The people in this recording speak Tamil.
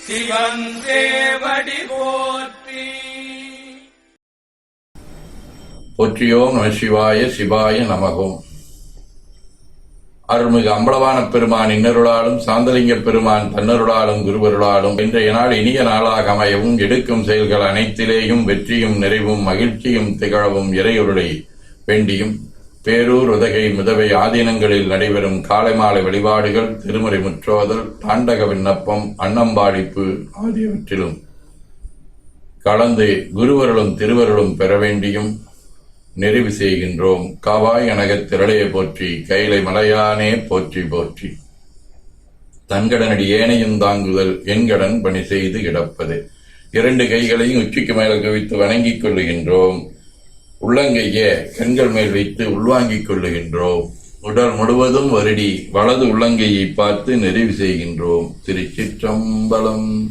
சிவன் சேவடி போற்றி. போற்றியோம் நம சிவாய சிவாய நமகோம். அருள்மிகு அம்பலவான பெருமான் இன்னருளாலும் சாந்தலிங்க பெருமான் தன்னருளாலும் குருவருளாலும் இன்றைய நாள் இனிய நாளாக அமையவும், எடுக்கும் செயல்கள் அனைத்திலேயும் வெற்றியும் நிறைவும் மகிழ்ச்சியும் திகழவும் இறையொருளை வேண்டியும், பேரூர் உதகை முதவை ஆதீனங்களில் நடைபெறும் காலை மாலை வழிபாடுகள், திருமுறை முற்றோதல், தாண்டக விண்ணப்பம், அன்னம்பாடிப்பு ஆகியவற்றிலும் கலந்து குருவருளும் திருவருளும் பெற வேண்டியும் நிறைவு செய்கின்றோம். காவாய் அனகத் திரளையை போற்றி, கைலை மலையானே போற்றி போற்றி. தன்கடனடி ஏனையும் தாங்குதல், என்கடன் பணி செய்து கிடப்பது. இரண்டு கைகளையும் உச்சிக்கு மேல குவித்து வணங்கிக் கொள்ளுகின்றோம். உள்ளங்கைய கண்கள் மேல் வைத்து உள்வாங்கிக் கொள்ளுகின்றோம். உடல் முழுவதும் வருடி வலது உள்ளங்கையை பார்த்து நிறைவு செய்கின்றோம். திருச்சிற்றம்பலம்.